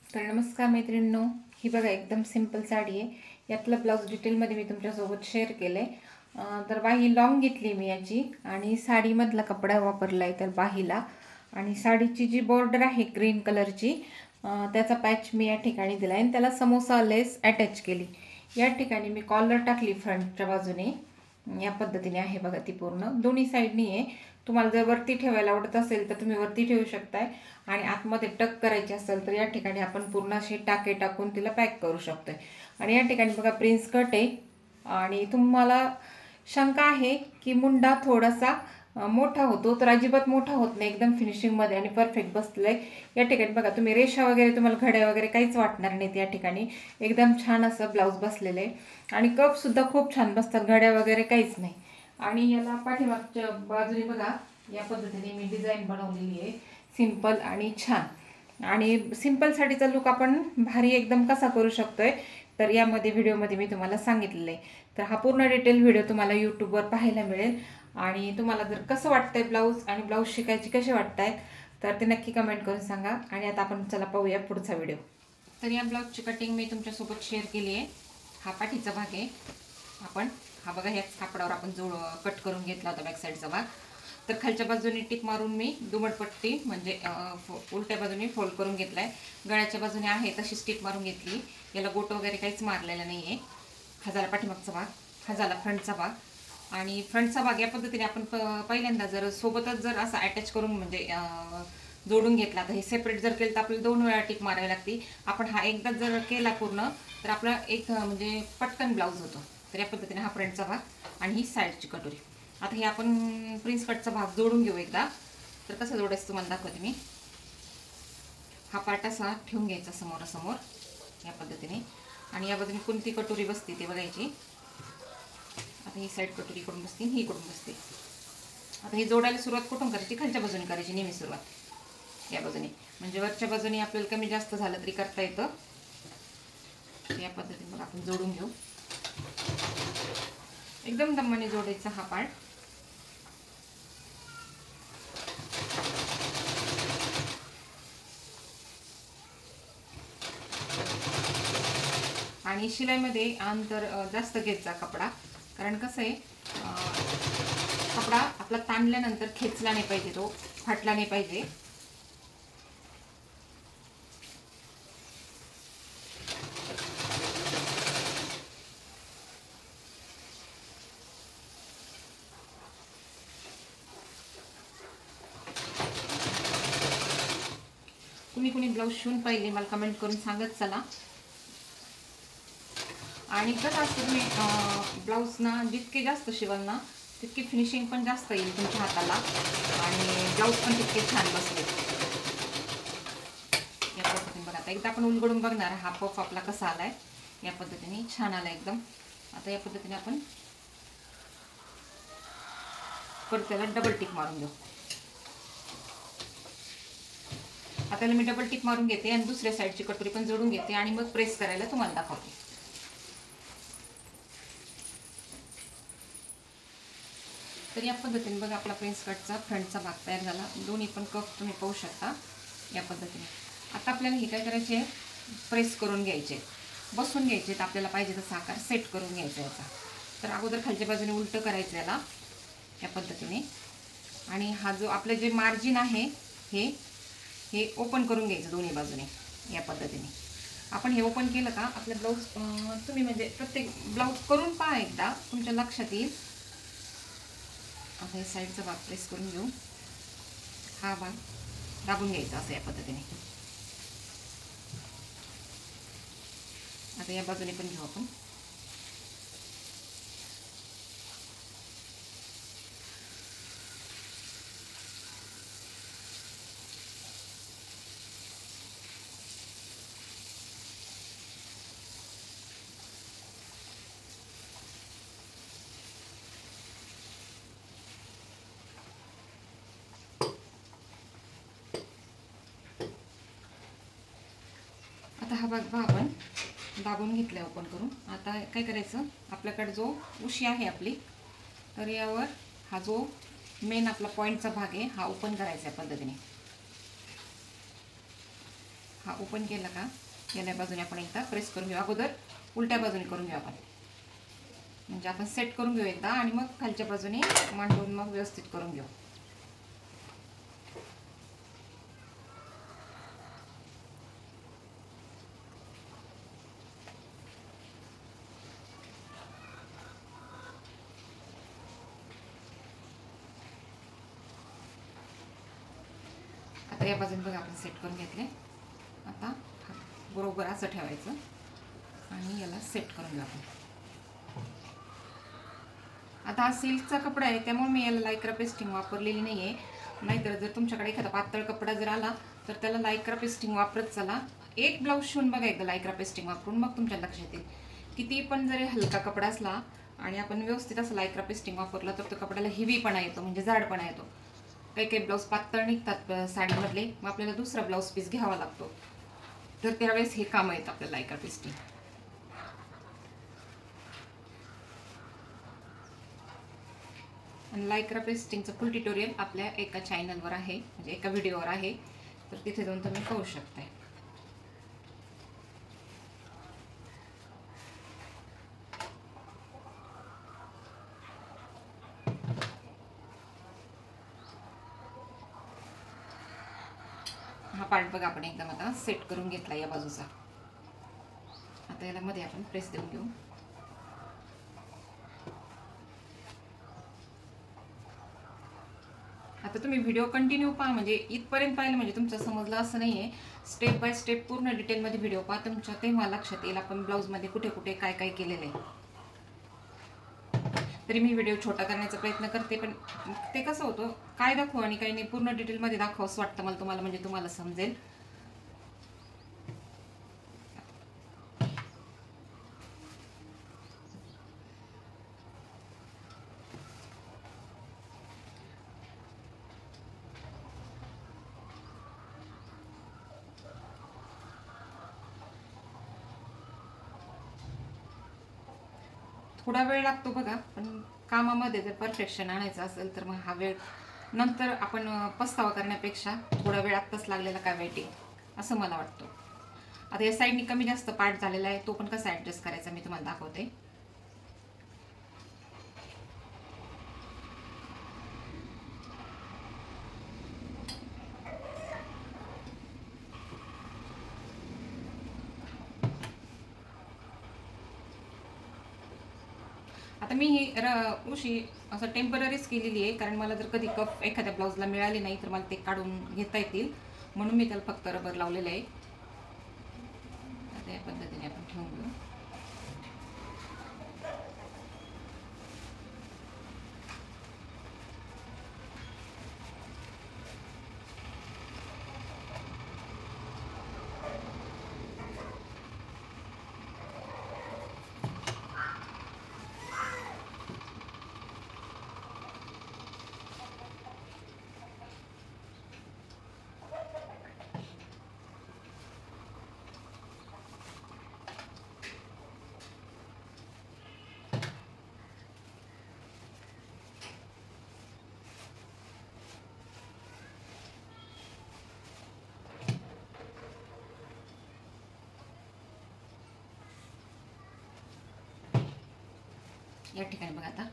तर नमस्कार मैत्रिणींनो, ही बघा एकदम सिंपल साडी आहे. यातलं ब्लाऊज डिटेलमध्ये मी तुमच्यासोबत शेअर केलं आहे. तर बाही लॉंग घेतली मी याची आणि साडीमधला कपडा वापरला आहे तर बाहीला. आणि साडीची जी बॉर्डर आहे ग्रीन कलरची, त्याचा पॅच मी या ठिकाणी दिला आहे आणि त्याला समोसा लेस अटॅच केली. या ठिकाणी मी कॉलर टाकली फ्रंटच्या बाजूने. या पद्धतीने आहे बघा, ती पूर्ण दोन्ही साईडनी आहे. तुम्हाला जर वरती ठेवायला आवडत असेल तर तुम्ही वरती ठेवू शकताय आणि आतमध्ये टक करायची असेल तर या ठिकाणी आपण पूर्ण असे टाके टाकून तिला पॅक करू शकतोय. आणि या ठिकाणी बघा प्रिन्स कट आहे. आणि तुम्हाला शंका आहे की मुंडा थोडासा मोठा होतो, तर अजिबात मोठा होत नाही, एकदम फिनिशिंगमध्ये आणि परफेक्ट बसलं आहे. या ठिकाणी बघा तुम्ही रेषा वगैरे, तुम्हाला घड्या वगैरे काहीच वाटणार नाहीत. या ठिकाणी एकदम छान असं ब्लाऊज बसलेलं आहे आणि कपसुद्धा खूप छान बसतात, घड्या वगैरे काहीच नाही. आणि याला पाठीमागच्या बाजूने बघा या पद्धतीने मी डिझाईन बनवलेली आहे, सिंपल आणि छान. आणि सिंपल साडीचा लुक आपण भारी एकदम कसा करू शकतोय तर यामध्ये व्हिडिओमध्ये मी तुम्हाला सांगितलेलं आहे. तर हा पूर्ण डिटेल व्हिडिओ तुम्हाला यूट्यूबवर पाहायला मिळेल. आणि तुम्हाला जर कसं वाटतंय ब्लाऊज आणि ब्लाऊज शिकायची कसे वाटतायत तर ते नक्की कमेंट करून सांगा. आणि आता आपण चला पाहूया पुढचा व्हिडिओ. तर या ब्लाऊजची कटिंग मी तुमच्यासोबत शेअर केली आहे. हा पाठीचा भाग आहे. आपण हा बघा ह्याच कापडावर आपण कट करून घेतला होता बॅक साईडचा भाग. तर खालच्या बाजूने टिक मारून मी दुमडपट्टी म्हणजे उलट्या बाजूने फोल्ड करून घेतला आहे. गळ्याच्या बाजूने आहे तशीच टिक मारून घेतली. याला गोट वगैरे काहीच मारलेला नाही आहे. हा झाला पाठीमागचा भाग, हा झाला फ्रंटचा भाग. आणि फ्रंटचा भाग या पद्धतीने आपण पहिल्यांदा जर सोबतच जर असा अटॅच करून म्हणजे जोडून घेतला तर हे सेपरेट जर केलं तर आपल्याला 2 वेळा टिक मारावी लागते. आपण हा एकदा जर केला पूर्ण तर आपला एक म्हणजे पटकन ब्लाऊज होतो. तर या पद्धतीने हा फ्रंटचा भाग आणि ही साईडची कटोरी. आता हे आपण प्रिन्स कटचा भाग जोडून घेऊ एकदा. तर कसं जोडायचं तुम्हाला दाखवते मी. हा पार्ट असा ठेवून घ्यायचा समोरासमोर या पद्धतीने आणि या बाजूने कोणती कटोरी बसते ते बघायची. आता ही साईड कटोरी इकडून बसते, ही इकडून बसते. आता हे जोडायला सुरुवात कुठून करायची? खालच्या बाजूने करायची नेहमी सुरुवात या बाजूने, म्हणजे वरच्या बाजूने आपल्याला कमी जास्त झालं तरी करता येतं. या पद्धतीने मग आपण जोडून घेऊ. एकदम दमाने जोडायचा हा पार्ट. आणि शिलाईमध्ये अंतर जास्त घेत जा कपडा, कारण कसं आहे कपडा आपला ताणल्यानंतर खेचला नाही पाहिजे, तो फाटला नाही पाहिजे. कुणी कुणी ब्लाऊज शिवून पाहिले मला कमेंट करून सांगत चला. आणि कसं असतं तुम्ही ब्लाऊज ना जितके जास्त शिवाल ना तितकी फिनिशिंग पण जास्त येईल तुमच्या हाताला आणि ब्लाऊज पण तितके छान बसले. या पद्धतीने बघा, आता एकदा आपण उलगडून बघणार हा पफ आपला कसा आलाय. या पद्धतीने छान आला एकदम. आता या पद्धतीने आपण परत त्याला डबल टिक मारून घेऊ. आता मी डबल टिक मारून घेते आणि दुसऱ्या साईडची कटोरी पण जोडून घेते आणि मग प्रेस करायला तुम्हाला दाखवते. तर या पद्धतीने बघा आपला प्रिन्स कटचा फ्रंटचा भाग तयार झाला. दोन्ही पण कप तुम्ही पाहू शकता या पद्धतीने. आता आपल्याला हे काय करायचे आहे, प्रेस करून घ्यायचे, बसून घ्यायचे. तर आपल्याला पाहिजे तसा आकार सेट करून घ्यायचा याचा. तर अगोदर खालच्या बाजूने उलटं करायचं याला या पद्धतीने. आणि हा जो आपलं जे मार्जिन आहे हे ओपन करून घ्यायचं दोन्ही बाजूने या पद्धतीने. आपण हे ओपन केलं का आपलं ब्लाऊज तुम्ही म्हणजे प्रत्येक ब्लाऊज करून पहा एकदा, तुमच्या लक्षात येईल. आता हे साईडचा भाग प्रेस करून घेऊ. हा भाग दाबून घ्यायचा असं या पद्धतीने. आता या बाजूने पण घेऊ आपण. आता हा भाग आपण दाबून घेतला ओपन करून. आता काय करायचं, आपल्याकडे जो उशी आहे आपली, तर यावर हा जो मेन आपला पॉईंटचा भाग आहे हा ओपन करायचा या पद्धतीने. हा ओपन केला का याला बाजूने आपण एकदा प्रेस करून घेऊ. अगोदर उलट्या बाजूने करून घेऊ आपण, म्हणजे आपण सेट करून घेऊ एकदा आणि मग खालच्या बाजूने मांडून मग व्यवस्थित करून घेऊ. आता या बाजूने बघा आपण सेट करून घेतले. आता बरोबर असं ठेवायचं आणि याला सेट करून घेऊ आपण. आता हा सिल्कचा कपडा आहे त्यामुळे मी याला लायक्रा पेस्टिंग वापरलेली नाही आहे. नाहीतर जर तुमच्याकडे एखादा पातळ कपडा जर आला तर त्याला लायक्रा पेस्टिंग वापरत चला. एक ब्लाऊज शिवून बघा एकदा लायक्रा पेस्टिंग वापरून, मग तुमच्या लक्षात येईल. किती पण जरी हलका कपडा असला आणि आपण व्यवस्थित असं लायक्रा पेस्टिंग वापरलं तर तो कपड्याला हिवीपणा येतो, म्हणजे जाडपणा येतो. काही काही ब्लाऊज पातळ निघतात साडीमधले, मग आपल्याला दुसरा ब्लाऊज पीस घ्यावा लागतो. तर त्यावेळेस हे काम येतं आपल्याला लायक्रा पेस्टिंग. आणि लायक्रा पेस्टिंगचं फुल ट्युटोरियल आपल्या एका चॅनलवर आहे, म्हणजे एका व्हिडिओवर आहे, तर तिथे जाऊन तुम्ही पाहू शकता. हा पार्ट बघा आपण एकदम आता सेट करून घेतला या बाजूचा. आता याला मध्ये आपण प्रेस देऊन घेऊ. आता तुम्ही व्हिडिओ कंटिन्यू पहा, म्हणजे इथपर्यंत पाहिलं म्हणजे तुमचं समजलं असं नाही आहे. स्टेप बाय स्टेप पूर्ण डिटेलमध्ये व्हिडिओ पहा, तुमच्या तेव्हा लक्षात येईल आपण ब्लाऊजमध्ये कुठे कुठे काय काय केलेलं आहे. तरी मी व्हिडिओ छोटा करण्याचा प्रयत्न करते, पण ते कसं होतं काय दाखवू आणि काही नाही पूर्ण डिटेलमध्ये दाखवू असं वाटतं मला तुम्हाला, म्हणजे तुम्हाला समजेल. थोडा वेळ लागतो बघा, पण कामामध्ये जर परफेक्शन आणायचं असेल तर मग हा वेळ नंतर आपण पस्तावा करण्यापेक्षा थोडा वेळ आत्ताच लागलेला काय वाईट आहे असं मला वाटतं. आता या साईडनी कमी जास्त पार्ट झालेला आहे, तो पण कसा ॲडजस्ट करायचा मी तुम्हाला दाखवते. आता मी ही उशी असं टेम्पररीच केलेली आहे, कारण मला जर कधी कप एखाद्या ब्लाऊजला मिळाले नाही तर मला ते काढून घेता येतील, म्हणून मी त्याला फक्त रबर लावलेलं आहे. आता या पद्धतीने आपण ठेवून घेऊ. या ठिकाणी बघा आता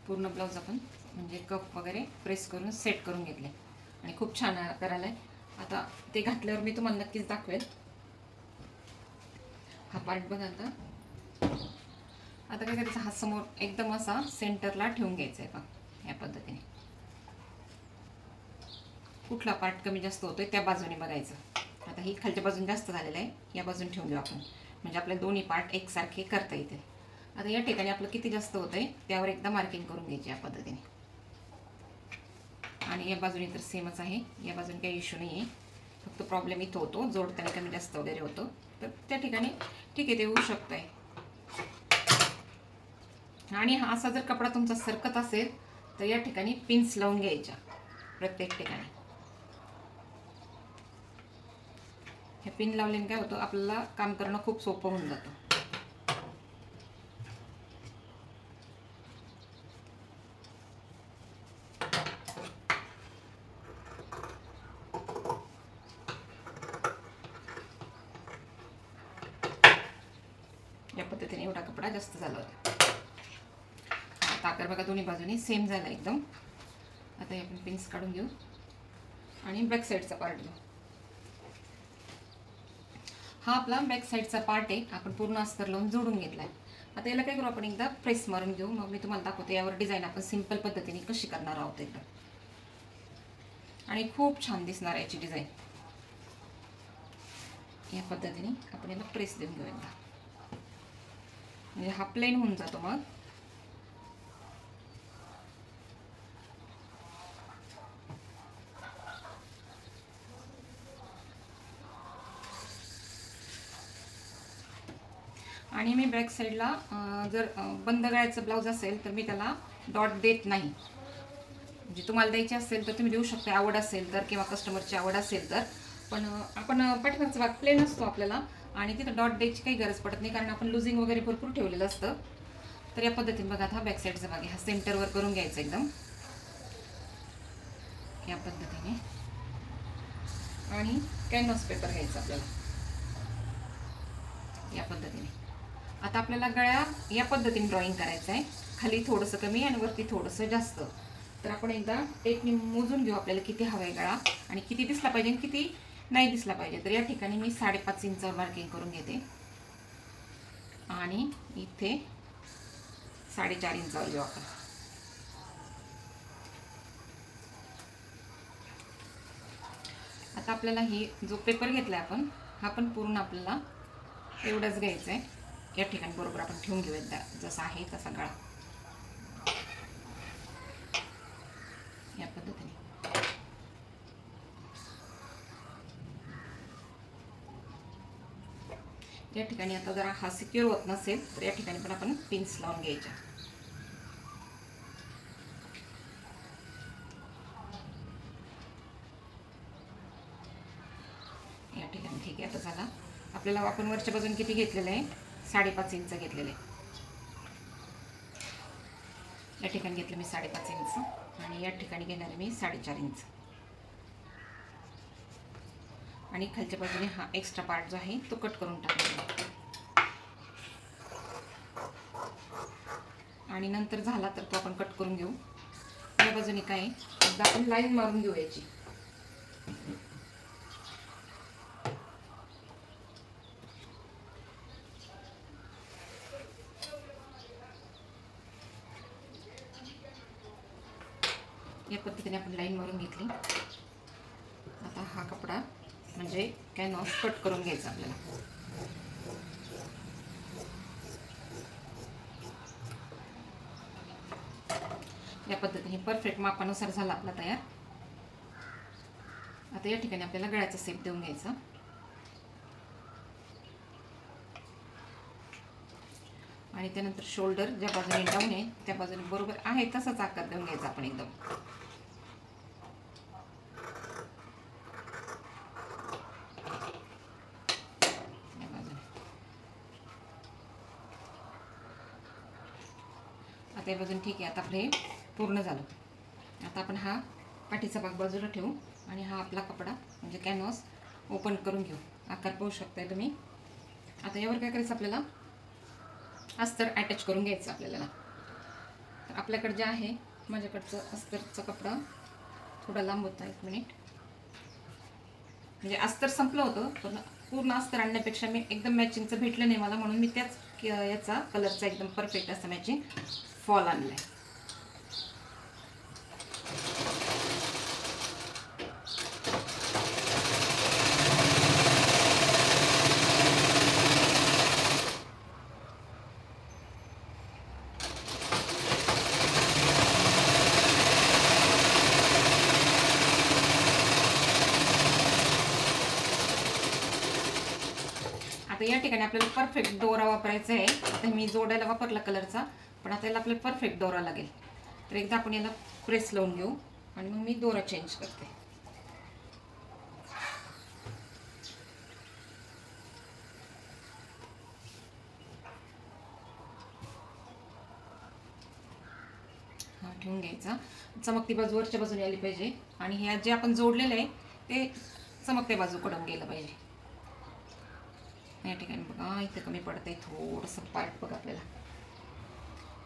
पूर्ण ब्लाऊज आपण म्हणजे कप वगैरे प्रेस करून सेट करून घेतले आणि खूप छान करायला आहे. आता ते घातल्यावर मी तुम्हाला नक्कीच दाखवेल. हा पार्ट बघा आता. आता काय करायचं, हा समोर एकदम असा सेंटरला ठेवून घ्यायचा आहे बघा या पद्धतीने. कुठला पार्ट कमी जास्त होतोय त्या बाजूने बघायचं. आता ही खालच्या बाजूने जास्त झालेलं आहे, या बाजूने ठेवून घेऊ आपण, म्हणजे आपले दोन्ही पार्ट एकसारखे करता येतील. आता या ठिकाणी आपलं किती जास्त होतंय त्यावर एकदा मार्किंग करून घ्यायची या पद्धतीने. आणि या बाजूने तर सेमच आहे, या बाजूने काही इश्यू नाही आहे, फक्त प्रॉब्लेम इथं होतो जोडताना कमी जास्त वगैरे होतो, तर त्या ठिकाणी ठीक आहे ते होऊ शकतं आहे. आणि हा असा जर कपडा तुमचा सरकत असेल तर या ठिकाणी पिन्स लावून घ्यायच्या प्रत्येक ठिकाणी. हे पिन लावल्याने काय होतं आपल्याला काम करणं खूप सोपं होऊन जातं. पद्धतीने एवढा कपडा जास्त झाला होता. आता आकार बघा दोन्ही बाजूनी सेम झाला एकदम. आता हे आपण पिन्स काढून घेऊ आणि बॅक साईडचा पार्ट घेऊ. हा आपला बॅक साईडचा पार्ट आहे, आपण पूर्ण अस्तर लावून जोडून घेतला आहे. आता याला काय करू, आपण एकदा प्रेस मारून घेऊ, मग मी तुम्हाला दाखवते यावर डिझाईन आपण सिंपल पद्धतीने कशी करणार आहोत एकदम. आणि खूप छान दिसणार आहे याची डिझाईन. या पद्धतीने आपण याला प्रेस देऊन घेऊ एकदा, म्हणजे हा प्लेन होऊन जातो. मग आणि मी बॅक साईडला जर बंद गळ्याचं ब्लाऊज असेल तर मी त्याला डॉट देत नाही. म्हणजे तुम्हाला द्यायची असेल तर तुम्ही देऊ शकता, आवड असेल तर, किंवा कस्टमरची आवड असेल तर. पण आपण पाठीमागचा भाग प्लेन असतो आपल्याला, आणि तिथं डॉट द्यायची काही गरज पडत नाही, कारण आपण लुझिंग वगैरे भरपूर ठेवलेलं असतं. तर या पद्धतीने बघा, हा बॅक साईडचा भाग आहे, हा सेंटरवर करून घ्यायचा एकदम या पद्धतीने. आणि कॅनव्हास पेपर घ्यायचा आपल्याला या पद्धतीने. आता आपल्याला गळ्या या पद्धतीने ड्रॉइंग करायचं आहे, खाली थोडंसं कमी आणि वरती थोडंसं जास्त. तर आपण एकदा टेपने मोजून घेऊ आपल्याला किती हवा आहे गळा, आणि किती दिसला पाहिजे आणि किती नाही दिसला पाहिजे. तर या ठिकाणी मी 5.5 इंचावर मार्किंग करून घेते, आणि इथे 4.5 इंचावर घेऊ आपण. आता आपल्याला ही जो पेपर घेतला आपण, हा पण पूर्ण आपल्याला एवढंच घ्यायचं आहे. या ठिकाणी बरोबर आपण ठेवून घेऊ एकदा, जसा आहे तसा गळा या पद्धतीने. या ठिकाणी आता जरा हा सिक्युअर होत नसेल तर या ठिकाणी पण आपण पिन्स लावून घ्यायच्या. या ठिकाणी ठीक आहे. आता झाला आपल्याला. आपण वरच्या बाजून किती घेतलेलं आहे, 5.5 इंच घेतलेलं आहे. या ठिकाणी घेतलं मी 5.5 इंच, आणि या ठिकाणी घेणार मी 4.5 इंच. आणि खालच्या बाजूने हा एक्स्ट्रा पार्ट जो आहे तो कट करून टाकायचा. आणि नंतर झाला तर तो आपण कट करून घेऊ. या बाजूने काय एकदा आपण लाईन मारून घेऊ याची. या पद्धतीने आपण लाईन मारून घेतली. आता हा कपडा म्हणजे कॅनव्हास कट करून घ्यायचा आपल्याला. या पद्धतीने परफेक्ट मापानुसार झाला आपला तयार. आता या ठिकाणी आपल्याला गळ्याचा शेप देऊन घ्यायचा. आणि त्यानंतर शोल्डर ज्या बाजूने डाऊन आहे त्या बाजूने बरोबर आहे तसाच आकार देऊन घ्यायचा आपण एकदम. आता या बाजूने ठीक आहे. आता आपलं हे पूर्ण झालं. आता आपण हा पाठीचा भाग बाजूला ठेवू, आणि हा आपला कपडा म्हणजे कॅनव्हास ओपन करून घेऊ. आकार पाहू शकताय तुम्ही. आता यावर काय करायचं, आपल्याला अस्तर अटॅच करून घ्यायचं आपल्याला. तर आपल्याकडे जे आहे, माझ्याकडचं अस्तरचा कपडा थोडा लांब होता. 1 मिनिट. म्हणजे अस्तर संपलं होतं, पण पूर्ण अस्तर आणण्यापेक्षा मी एकदम मॅचिंगचं भेटलं नाही मला, म्हणून मी त्याच याचा कलरचा एकदम परफेक्ट असं मॅचिंग फॉल आणलाय. आता या ठिकाणी आपल्याला परफेक्ट दोरा वापरायचा आहे. आता मी जोडायला वापरला कलरचा, पण आता याला आपल्याला परफेक्ट दोरा लागेल. तर एकदा आपण याला प्रेस लावून घेऊ, आणि मग मी दोरा चेंज करते. हा ठेवून घ्यायचा. चमकती बाजू वरच्या बाजूने आली पाहिजे, आणि हे जे आपण जोडलेलं आहे ते चमकत्या बाजूकडून गेलं पाहिजे. या ठिकाणी बघा इथं कमी पडतंय थोडंसं पार्ट बघा आपल्याला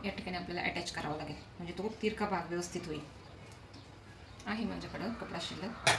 या ठिकाणी आपल्याला अटॅच करावं लागेल म्हणजे तो तिरका भाग व्यवस्थित होईल. आहे माझ्याकडं कपडा शिल्लक.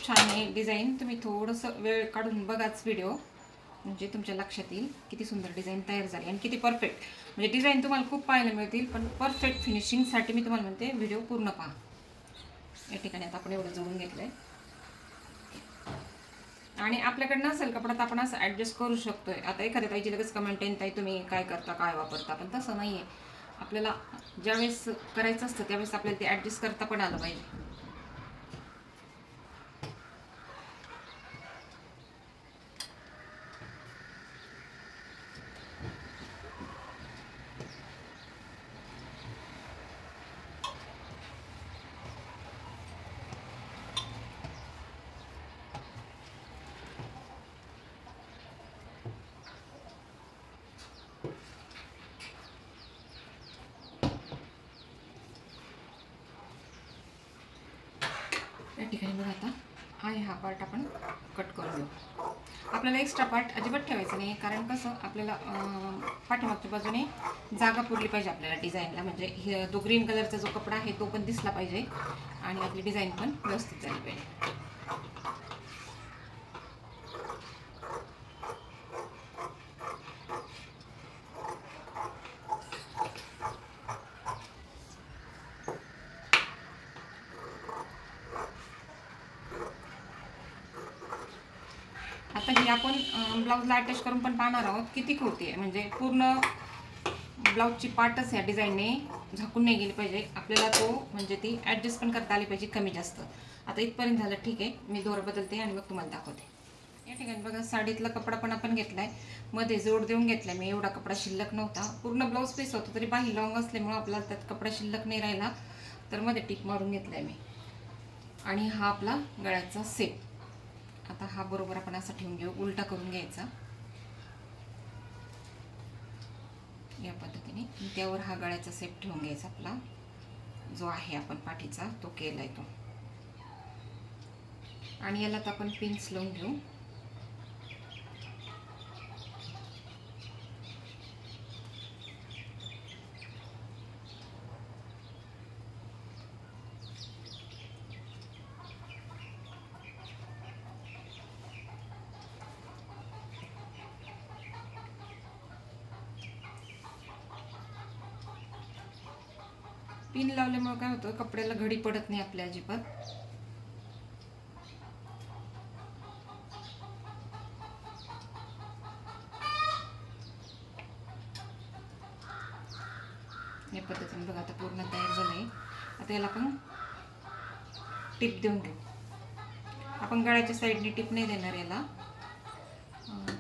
छान आहे डिझाईन. तुम्ही थोडंसं वेळ काढून बघाच व्हिडिओ म्हणजे तुमच्या लक्षात येईल किती सुंदर डिझाईन तयार झाली आणि किती परफेक्ट. म्हणजे डिझाईन तुम्हाला खूप पाहायला मिळतील पण परफेक्ट फिनिशिंगसाठी मी तुम्हाला म्हणते व्हिडिओ पूर्ण पहा. या ठिकाणी आता आपण एवढं जोडून घेतलं आहे आणि आपल्याकडे नसेल कपडा तर आपण असं ॲडजस्ट करू शकतोय. आता एखाद्या ताईची लगेच कमेंट येईल ताई तुम्ही काय करता काय वापरता, पण तसं नाही आहे. आपल्याला ज्यावेळेस करायचं असतं त्यावेळेस आपल्याला ते ॲडजस्ट करता पण आलं पाहिजे. या ठिकाणी बघा आता आहे हा पार्ट आपण कट करून घेऊ. आपल्याला एक्स्ट्रा पार्ट अजिबात ठेवायचं नाही कारण कसं आपल्याला पाठीमागच्या बाजूने जागा पुरली पाहिजे आपल्याला डिझाईनला. म्हणजे तो ग्रीन कलरचा जो कपडा आहे तो पण दिसला पाहिजे आणि आपली डिझाईन पण व्यवस्थित झाली पाहिजे. आता ही आपण ब्लाऊजला अटॅच करून पण पाहणार आहोत किती होती आहे. म्हणजे पूर्ण ब्लाऊजची पार्टच ह्या डिझाईनने झाकून नाही गेली पाहिजे. आपल्याला तो म्हणजे ती ॲडजस्ट पण करता आली पाहिजे कमी जास्त. आता इथपर्यंत झालं ठीक आहे. मी दोरं बदलते आणि मग तुम्हाला दाखवते. या ठिकाणी बघा साडीतला कपडा पण आपण घेतला आहे. मध्ये जोड देऊन घेतला. मी एवढा कपडा शिल्लक नव्हता. पूर्ण ब्लाऊज पीस होतं तरी बाही लॉंग असल्यामुळं आपल्याला त्यात कपडा शिल्लक नाही राहिला तर मध्ये टिक मारून घेतला आहे मी. आणि हा आपला गळ्याचा सेट. आता हा बरोबर आपण असा ठेवून घेऊ. उलटा करून घ्यायचा या पद्धतीने. त्यावर हा गळ्याचा सेट ठेवून घ्यायचा आपला जो आहे आपण पाठीचा तो केलाय तो. आणि याला तर आपण पिन्स लावून घेऊ. पिन लावल्यामुळे काय होतं कपड्याला घडी पडत नाही आपल्या अजिबात. या पद्धतीने बघा आता पूर्ण तयार झालंय. आता याला आपण टिप देऊन घेऊ. आपण गळ्याच्या साईडने टिप नाही देणार याला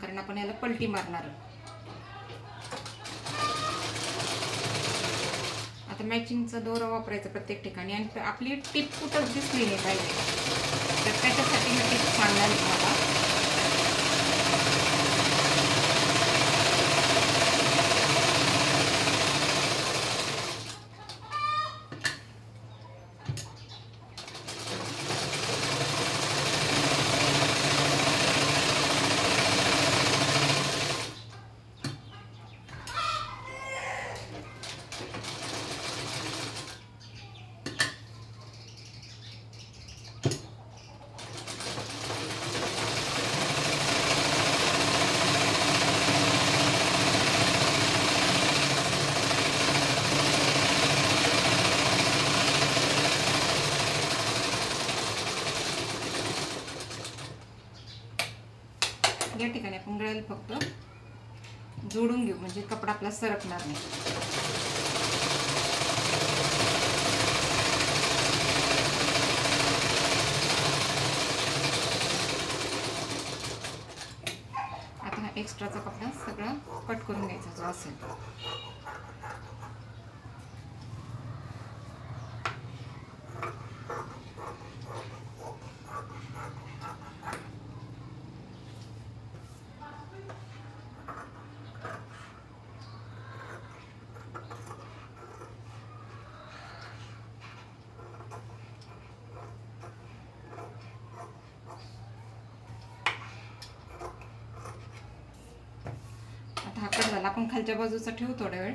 कारण आपण याला पलटी मारणार. आता मॅचिंगचा दोरा वापरायचा प्रत्येक ठिकाणी आणि आपली टिप कुठंच दिसली नाही पाहिजे तर त्याच्यासाठी मी टिप सांगणार तुम्हाला. या ठिकाणी आपण गळ्याला फक्त जोडून घेऊ, म्हणजे कपडा आपला सरकणार नाही. आता हा एक्स्ट्राचा कपडा सगळा कट करून घ्यायचा जो असेल. हा कट झाला. आपण खालच्या बाजूचा ठेवू थोडा वेळ,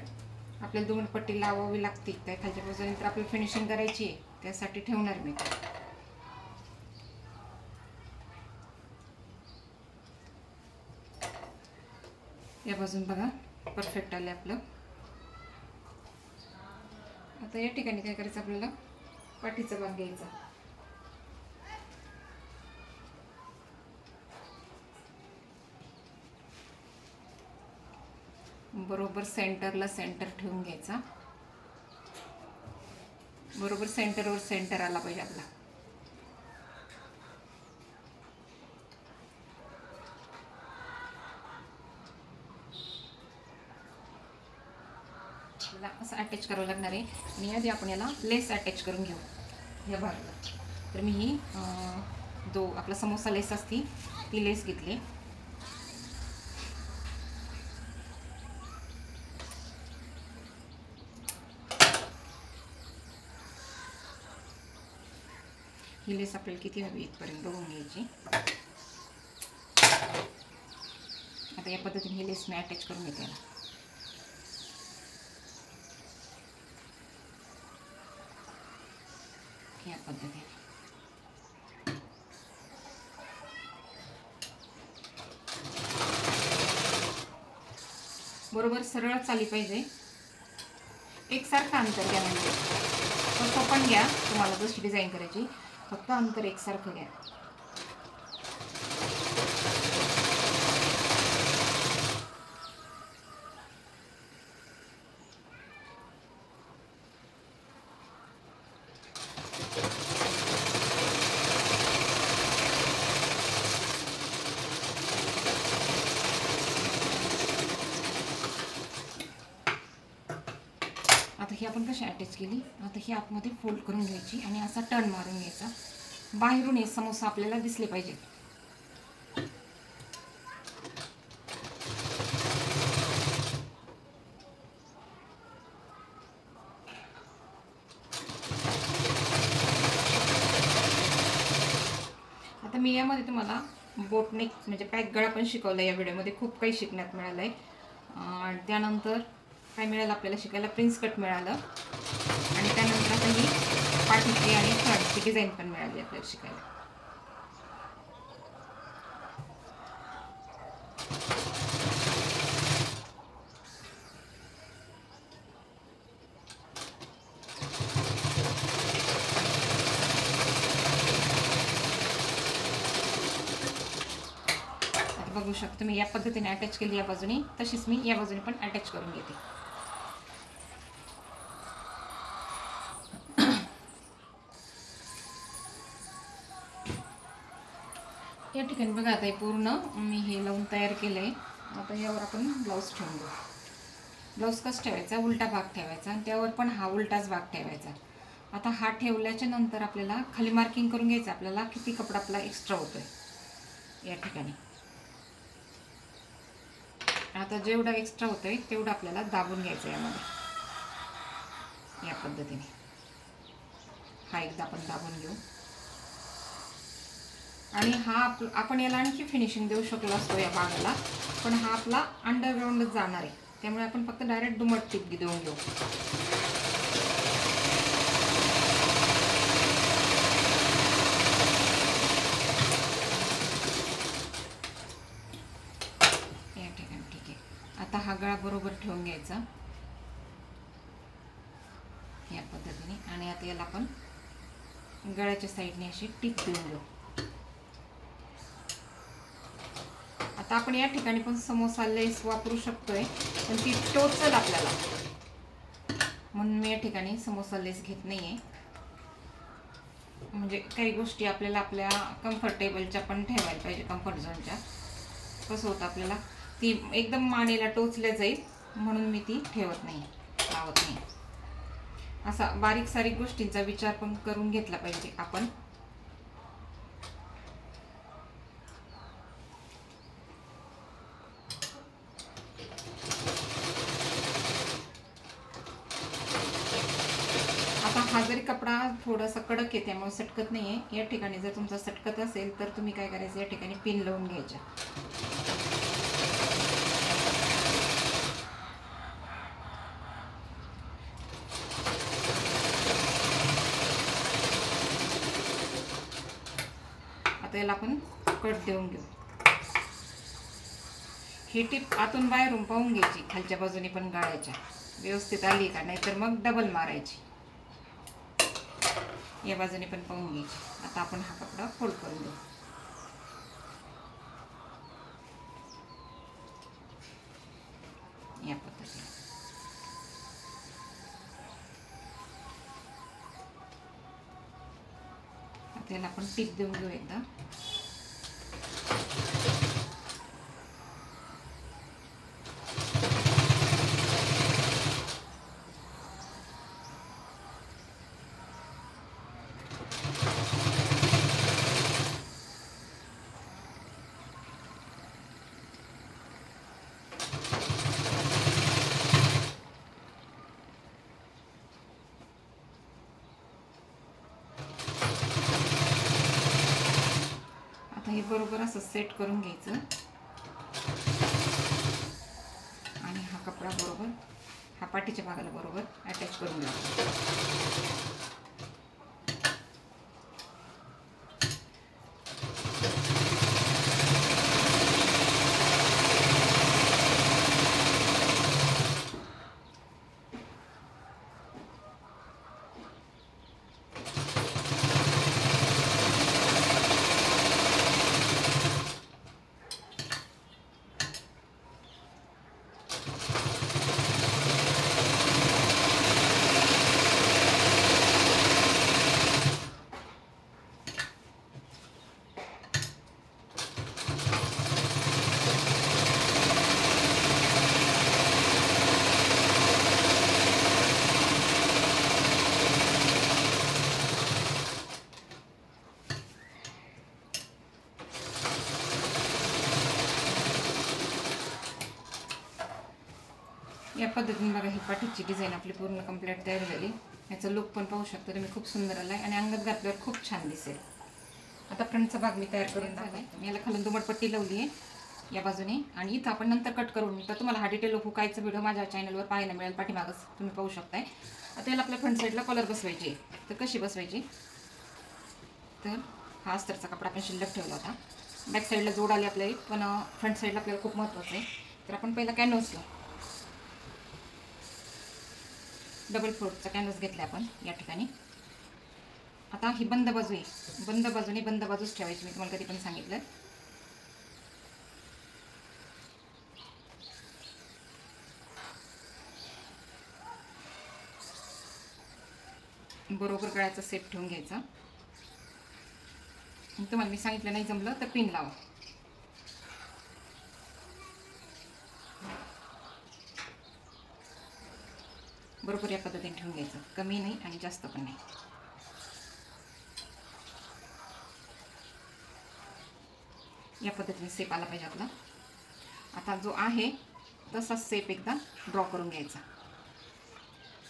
आपल्याला 2 पट्टी लावावी लागते. त्या खालच्या बाजूने तर आपल्याला फिनिशिंग करायची आहे, त्यासाठी ठेवणार मी. या बाजून बघा परफेक्ट आले आपलं. आता या ठिकाणी काय करायचं, आपल्याला पाठीचा भाग घ्यायचा. बरोबर सेंटरला सेंटर ठेवून घ्यायचा. बरोबर सेंटरवर सेंटर आला पाहिजे आपला. असं अटॅच करावं लागणार आहे. आणि आधी आपण याला लेस अटॅच करून घेऊ या भागाला. तर मी ही जो आपला समोसा लेस असती ती लेस घेतली. ही लेस आपल्याला किती हवी इथपर्यंत बघून घ्यायची. आता या पद्धतीने ही लेस मी अटॅच करून घेते याला. या पद्धतीने बरोबर सरळ चाली पाहिजे. एकसारखं अंतर घ्या, म्हणजे तसं पण घ्या तुम्हाला जशी डिझाईन करायची, फक्त अंतर एकसारखं घ्या. आता ही आपण कशी अटॅच केली, आता ही आतमध्ये फोल्ड करून घ्यायची आणि असा टर्न मारून घ्यायचा. बाहेरून हे समोसा आपल्याला दिसले पाहिजे. आता मी यामध्ये तुम्हाला बोटनेक म्हणजे पॅक गळा पण शिकवला. या व्हिडिओमध्ये खूप काही शिकण्यात मिळालं आहे. त्यानंतर काय मिळालं आपल्याला शिकायला, प्रिन्स कट मिळालं. आणि त्यानंतर आता ही पाठीची आणि फ्रंटची डिझाईन पण मिळाली आपल्याला शिकायला. बघू शकतो मी या पद्धतीने अटॅच केली या बाजूने, तशीच मी या बाजूने पण अटॅच करून घेते. या ठिकाणी बघा आता पूर्ण मी हे लावून तयार केलं आहे. आता यावर आपण ब्लाऊज ठेवून घेऊ. ब्लाऊज कसं ठेवायचा, उलटा भाग ठेवायचा आणि त्यावर पण हा उलटाच भाग ठेवायचा. आता हा ठेवल्याच्या नंतर आपल्याला खाली मार्किंग करून घ्यायचं, आपल्याला किती कपडा आपला एक्स्ट्रा होतोय या ठिकाणी. आता जेवढा एक्स्ट्रा होतोय तेवढं आपल्याला दाबून घ्यायचं यामध्ये. या पद्धतीने हा एकदा आपण दाबून घेऊ. आणि हा आपण याला आणखी फिनिशिंग देऊ शकलो असतो या भागाला, पण हा आपला अंडरग्राऊंडच जाणार आहे, त्यामुळे आपण फक्त डायरेक्ट दुमट टिप देऊन घेऊ. या ठिकाणी ठीक आहे. आता हा गळा बरोबर ठेवून घ्यायचा या पद्धतीने. आणि आता याला आपण गळ्याच्या साईडने अशी टिप देऊन घेऊ. आता आपण या ठिकाणी पण समोसा लेस वापरू शकतोय, पण ती टोचल आपल्याला, म्हणून मी या ठिकाणी समोसा लेस घेत नाहीये. म्हणजे काही गोष्टी आपल्याला आपल्या कम्फर्टेबलच्या पण ठेवायला पाहिजे, कम्फर्ट झोनच्या. कसं होतं आपल्याला ती एकदम मानेला टोचल्या जाईल, म्हणून मी ती ठेवत नाही, लावत नाही. असा बारीक सारीक गोष्टींचा विचार पण करून घेतला पाहिजे आपण. आता हा जरी कपडा थोडासा कडक आहे त्यामुळे सटकत नाही आहे. या ठिकाणी जर तुमचा सटकत असेल तर तुम्ही काय करायचं, या ठिकाणी पिन लावून घ्यायच्या. आता याला आपण कट देऊन घेऊ. ही टीप आतून बाहेरून पाहून घ्यायची, खालच्या बाजूने पण गाळ्याच्या व्यवस्थित आली का, नाहीतर मग डबल मारायची. या बाजूने पण पाहून घ्यायची. आता आपण हा कपडा फोल्ड करून देऊ. या पद्धतीने आता याला आपण टीप देऊन घेऊ एकदा. हे बरोबर असं सेट करून घ्यायचं आणि हा कपडा बरोबर हा पाठीच्या भागाला बरोबर अटॅच करून घ्यायचा. या पद्धतीने बघा ही पाठीची डिझाईन आपली पूर्ण कंप्लीट तयार झाली. याचा लुक पण पाहू शकता तुम्ही, खूप सुंदर आला आहे आणि अंगात घातल्यावर खूप छान दिसेल. आता फ्रंटचा भाग मी तयार करून झाला आहे. मी याला खालून दुमटपट्टी लावली आहे या बाजूने आणि इथं आपण नंतर कट करून, तर तुम्हाला हा डिटेल हुकायचा व्हिडिओ माझ्या चॅनलवर पाहायला मिळेल, पाठीमागच तुम्ही पाहू शकताय. आता याला आपल्या फ्रंट साईडला कलर बसवायची. तर कशी बसवायची, तर हा अस्तरचा कपडा आपण शिल्लक ठेवला होता. बॅक साईडला जोड आली आपल्याला, पण फ्रंट साईडला आपल्याला खूप महत्त्वाचं आहे. तर आपण पहिला कॅनव्हासला डबल फोल्डचा कॅनव्हास घेतला आपण या ठिकाणी. आता ही बंद बाजू आहे, बंद बाजूने बंद बाजूच ठेवायची, मी तुम्हाला कधी पण सांगितलं. बरोबर गळ्याचा सेप ठेवून घ्यायचा. तुम्हाला मी सांगितलं नाही जमलं तर पिन लावा. बरोबर या पद्धतीने ठेवून घ्यायचं, कमी नाही आणि जास्त पण नाही. या पद्धतीने सेप आला पाहिजे आपला. आता जो आहे तसाच सेप एकदा ड्रॉ करून घ्यायचा,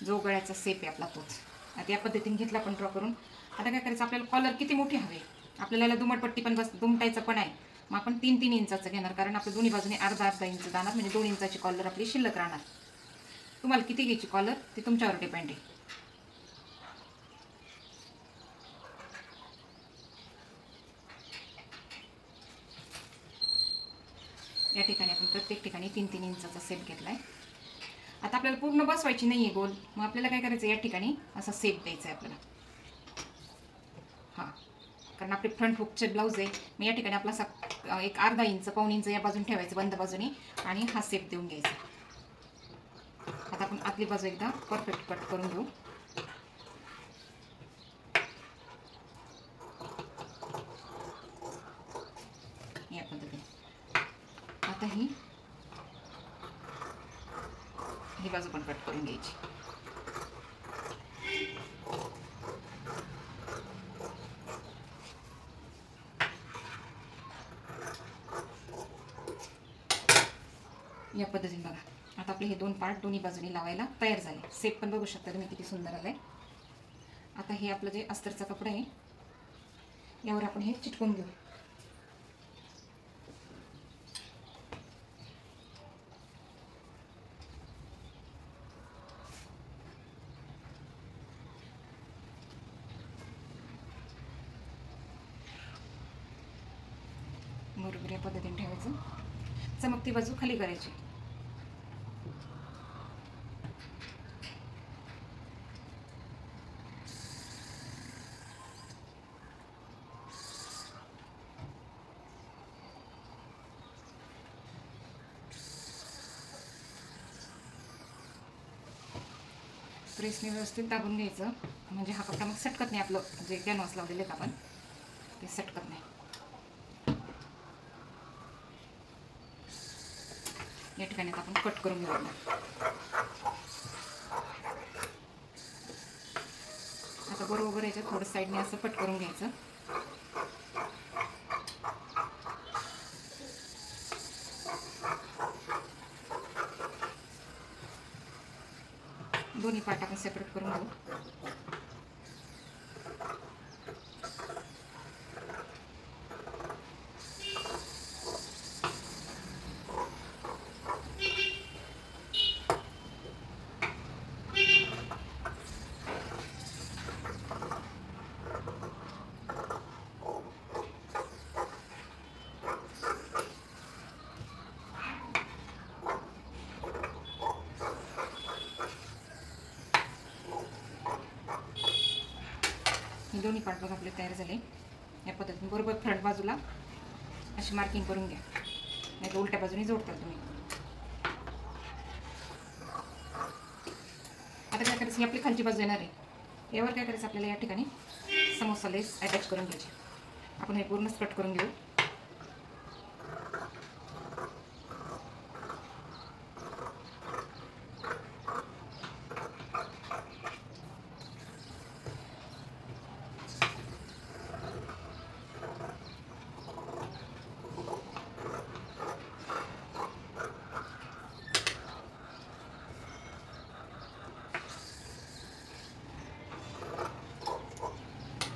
जो गळ्याचा सेप आहे आपला तोच. आता या पद्धतीने घेतला आपण ड्रॉ करून. आता काय करायचं, आपल्याला कॉलर किती मोठी हवे, आपल्याला दुमटपट्टी पण दुमटायचं पण आहे. मग आपण 3-3 इंचाचं घेणार, कारण आपल्या दोन्ही बाजूने अर्धा इंच जाणार, म्हणजे 2 इंचाची कॉलर आपली शिल्लक राहणार. तुम्हाला किती घ्यायची कॉलर ते तुमच्यावर डिपेंड आहे. या ठिकाणी आपण प्रत्येक ठिकाणी 3-3 इंचाचा सेप घेतला आहे. आता आपल्याला पूर्ण बसवायची नाही आहे गोल, मग आपल्याला काय करायचं, या ठिकाणी असा सेप द्यायचा आहे आपल्याला. हां, कारण आपले फ्रंट हुकचे ब्लाऊज आहे. मी या ठिकाणी आपला एक अर्धा इंच पाऊण इंच या बाजून ठेवायचं बंद बाजूने आणि हा सेप देऊन घ्यायचा. आता आपण आतली बाजू एकदा परफेक्ट कट करून घेऊ. या पद्धतीने आता ही बाजू पण कट करून घ्यायची. या पद्धतीने बघा. आता आपले हे दोन पार्ट दोन्ही बाजूनी लावायला तयार झाले. सेप पण बघू शकता तुम्ही किती सुंदर आलाय. आता हे आपलं जे अस्तरचा कपडा आहे यावर आपण हे चिटकून घेऊ. बरोबर या पद्धतीने ठेवायचं. चमकती बाजू खाली करायची. प्रेसने व्यवस्थित दाबून घ्यायचं म्हणजे हा कपडा मग सटकत नाही. आपलं जे कॅनव्हास लावलेले आहेत आपण ते सटकत नाही. या ठिकाणी आपण कट करून घेऊ. आता बरोबर याच्यात थोडं साईडने असं कट करून घ्यायचं. दोन्ही पार्ट आपण सेपरेट करून घेऊ. दोन्ही पार्ट बघा आपले तयार झाले. या पद्धतीने बरोबर फ्रंट बाजूला अशी मार्किंग करून घ्या, नाही तर उलट्या बाजूने जोडता तुम्ही. आता काय करायचं, ही आपली खालची बाजू येणार आहे. यावर काय करायचं आपल्याला, या ठिकाणी समोसा लेस अटॅच करून घ्यायची. आपण हे पूर्णच कट करून घेऊ.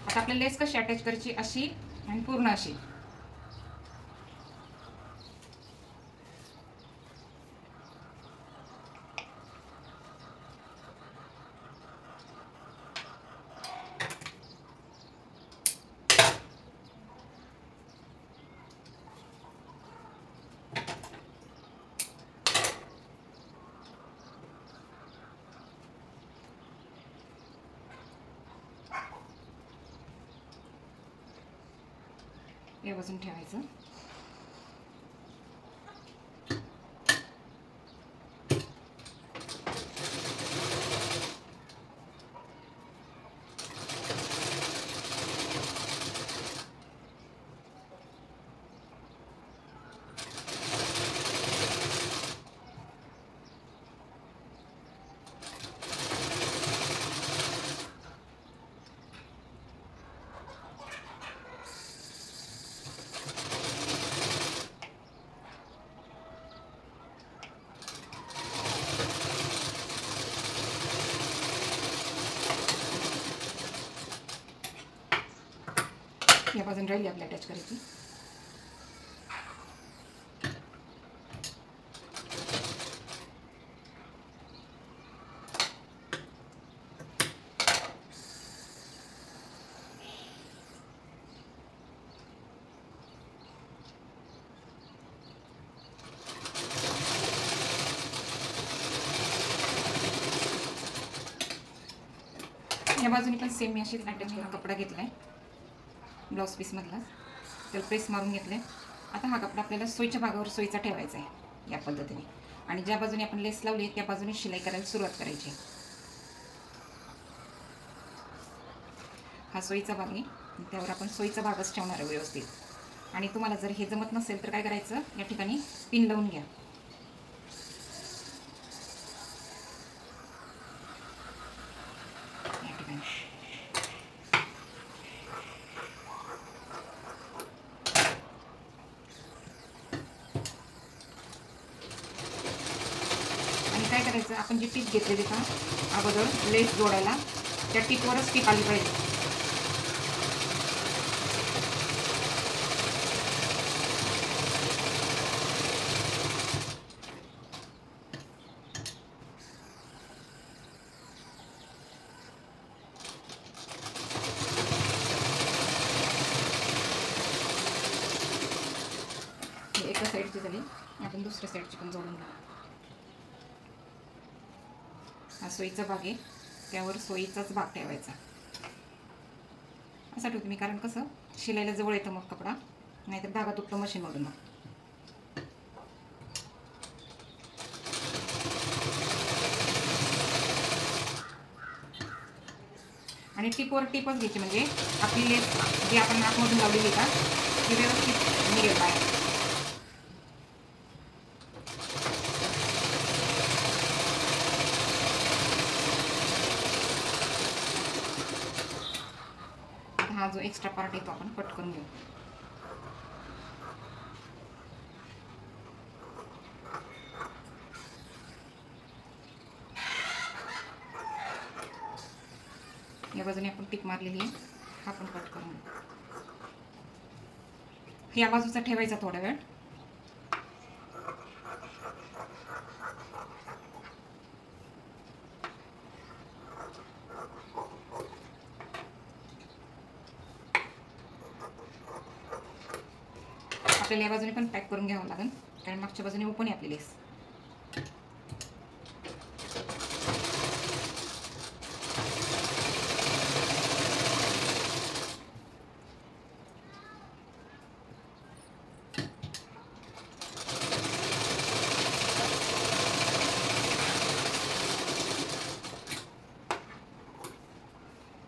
आता आपल्याला लेस कशी अटॅच करायची, अशी आणि पूर्ण अशी. या बाजून ठेवायचं. या बाजून राहिली आपल्या अटॅच करायची. या बाजूने पण सेम मी अशी अटॅच करून कपडा घेतलाय. ब्लाऊज पीसमधलाच. त्याला प्रेस मारून घेतले. आता हा कपडा आपल्याला सोयीच्या भागावर सोयीचा ठेवायचा आहे या पद्धतीने. आणि ज्या बाजूने आपण लेस लावली त्या बाजूने शिलाई करायला सुरुवात करायची. हा सोयीचा भाग आहे, त्यावर आपण सोयीचा भागच ठेवणार आहे व्यवस्थित. आणि तुम्हाला जर हे जमत नसेल तर काय करायचं, या ठिकाणी पिन लावून घ्या. या ठिकाणी आणि काय करायचं, आपण जी टीप घेतलेली का अगोदर लेस जोडायला, त्या टीपवरच टीप आली पाहिजे. एका साईडची झाली, आपण दुसऱ्या साईडची पण जोडून घेऊ. हा सोयीचा भाग आहे, त्यावर सोयीचाच भाग ठेवायचा. असा ठेवते मी, कारण कसं शिलाईला जवळ येतं मग कपडा, नाहीतर धागा तुटतो मशीनमधून. आणि टिपवर टिपच घ्यायची, म्हणजे आपली लेस जी आपण आतमधून लावलेली का ती व्यवस्थित निघेल बाहेर. हा जो एक्स्ट्रा पार्ट आहे तो आपण कट करून घेऊ. या बाजूने आपण टिक मारलेली आहे, हा पण कट करून घेऊ. या बाजूचा ठेवायचा थोडा वेळ. आपल्याला या बाजूने पण पॅक करून घ्यावं लागेल, कारण मागच्या बाजूने ओपन आहे आपली लेस.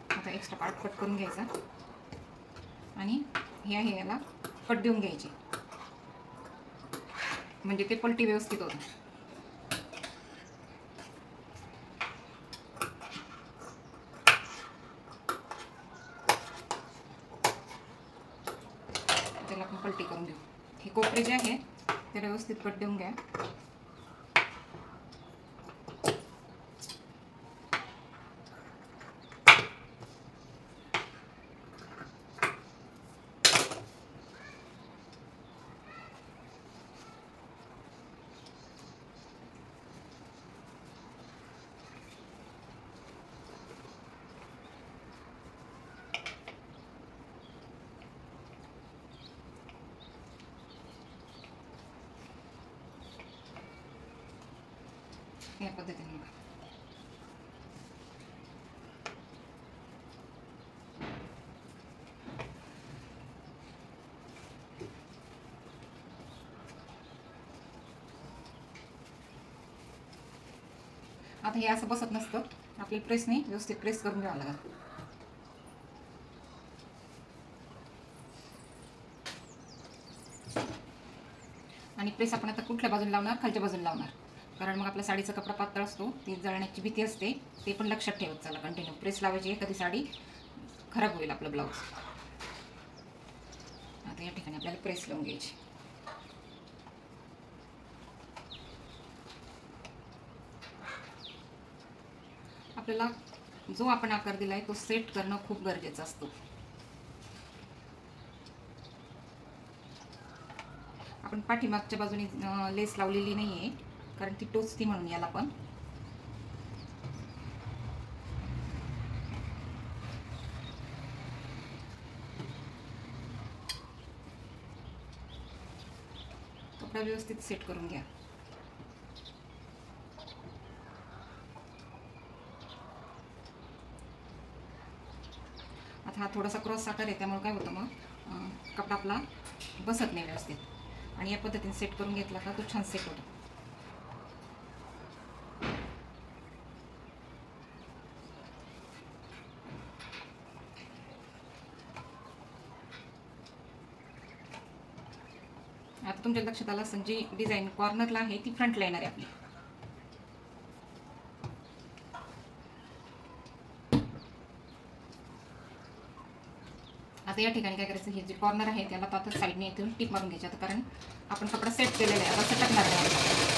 आता एक्स्ट्रा पार्ट कट करून घ्यायचा आणि हे आहे याला कट देऊन घ्यायचे, म्हणजे ते पलटी व्यवस्थित होतं. त्याला आपण पलटी करून घेऊ. हे कोपरे जे आहे ते व्यवस्थित कट देऊन घ्या. या पद्धतीने बघा. आता हे असं बसत नसतं, आपल्याला प्रेसने व्यवस्थित प्रेस करून घ्यावं लागेल. आणि प्रेस आपण आता कुठल्या बाजूला लावणार, खालच्या बाजूला लावणार, कारण मग आपल्या साडीचा कपडा पातळ असतो, ती जळण्याची भीती असते. ते पण लक्षात ठेवत चला, कंटिन्यू प्रेस लावायची, एखादी साडी खराब होईल आपलं ब्लाऊज. आता या ठिकाणी आपल्याला प्रेस लावून घ्यायची. आपल्याला जो आपण आकार दिला आहे तो सेट करणं खूप गरजेचं असतं. आपण पाठीमागच्या बाजूने लेस लावलेली नाही आहे, कारण ती टोचती म्हणून याला पण. कपडा व्यवस्थित सेट करून घ्या. आता हा थोडासा क्रॉस आकार आहे, त्यामुळे काय होतं मग कपडा आपला बसत नाही व्यवस्थित. आणि या पद्धतीने सेट करून घेतला का तो छान सेट होतो. आता तुमच्या लक्षात आलं असेल, जी डिझाईन कॉर्नरला आहे ती फ्रंटला येणार आहे आपली. आता या ठिकाणी काय करायचं, हे जे कॉर्नर आहे त्याला आता साईडने इथून टिप मारून घ्यायची. आता कारण आपण कपडा सेट केलेला आहे, आता सटकणार नाही.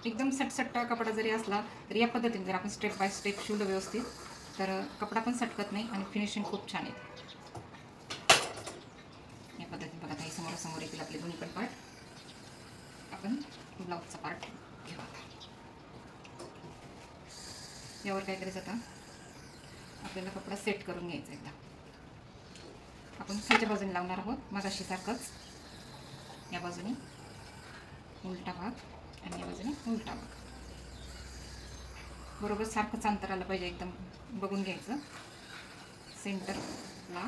एकदम सटसट्टा कपडा जरी असला तरी या पद्धतीने जर आपण स्टेप बाय स्टेप शिवलं व्यवस्थित तर कपडा पण सटकत नाही आणि फिनिशिंग खूप छान येते. या पद्धतीने बघा, ताई समोरासमोर येतील आपले दोन्ही पण पार्ट. आपण ब्लाऊजचा पार्ट घेऊ. यावर काय करायचं, आता आपल्याला कपडा सेट करून घ्यायचा. एकदा आपण खालच्या बाजूने लावणार आहोत मगाशी सारखंच. या बाजूने उलटा भाग आणि या बाजूने उलटा भाग. बरोबर सारखंच अंतर आलं पाहिजे, एकदम बघून घ्यायचं. सेंटरला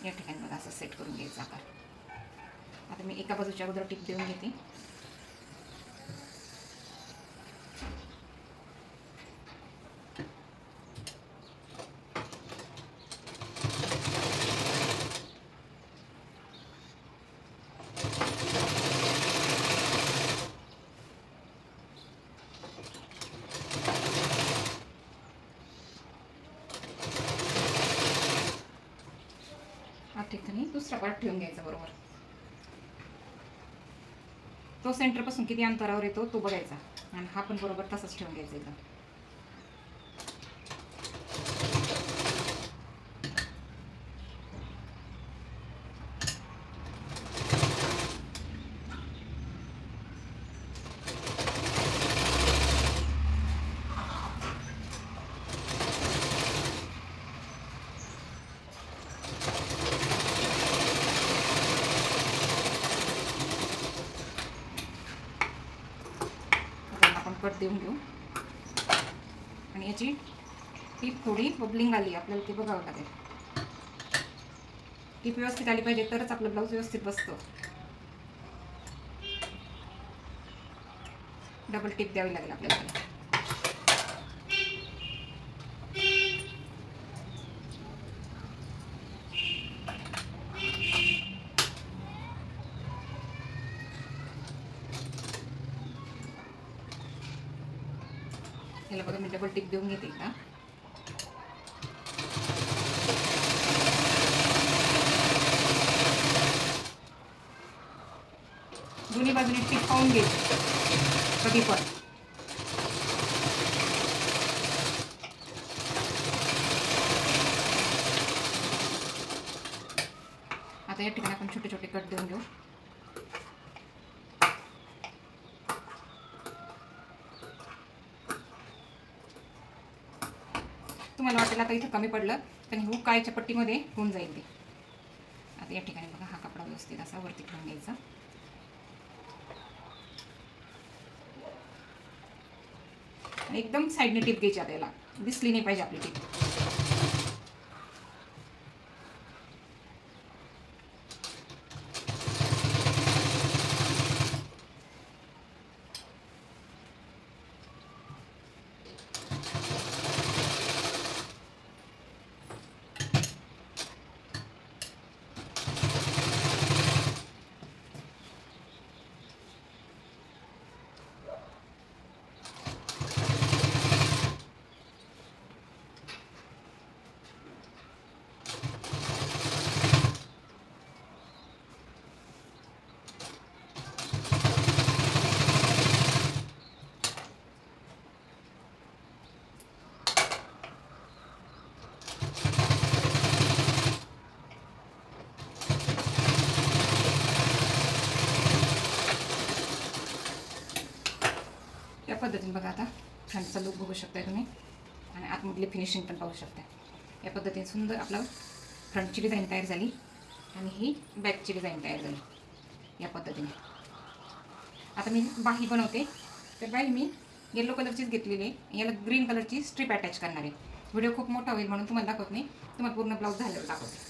या ठिकाणी बघा असं सेट करून घ्यायचा आकार. आता मी एका बाजूच्या अगोदर टिप देऊन घेते. ठिकाणी दुसरा पार्ट ठेवून घ्यायचा बरोबर. तो सेंटरपासून किती अंतरावर येतो तो बघायचा आणि हा पण बरोबर तसाच ठेवून घ्यायचा एकदम. कट देऊन घेऊ. आणि याची टीप थोडी बबलिंग आली आपल्याला ते बघावं लागेल. टीप व्यवस्थित आली पाहिजे तरच आपलं ब्लाऊज व्यवस्थित बसतो. डबल टीप द्यावी लागेल आपल्याला. याला बघा मी डबल टिप देऊन घेते का. दोन्ही बाजूने टिप पाहून घ्यायची कधी पण. आता या ठिकाणी आपण छोटे छोटे कट देऊन घेऊ. तुम्हाला वाटेल आता इथं कमी पडलं तर हुक काळ्याच्या पट्टीमध्ये होऊन जाईल ते. आता या ठिकाणी बघा हा कपडा व्यवस्थित असा वरती ठेवून घ्यायचा. एकदम साईडने टिप घ्यायची. आता याला दिसली नाही पाहिजे आपली टिप. पद्धतीने बघा आता फ्रंटचा लुक बघू शकताय तुम्ही आणि आतमधली फिनिशिंग पण पाहू शकताय. या पद्धतीने सुंदर आपलं फ्रंटची डिझाईन तयार झाली आणि ही बॅकची डिझाईन तयार झाली या पद्धतीने. आता मी बाही बनवते. तर बाही मी येलो कलरचीच घेतलेली आहे. याला ग्रीन कलरची स्ट्रीप अटॅच करणार आहे. व्हिडिओ खूप मोठा होईल म्हणून तुम्हाला दाखवत नाही, तुम्हाला पूर्ण ब्लाऊज झालेला दाखवते.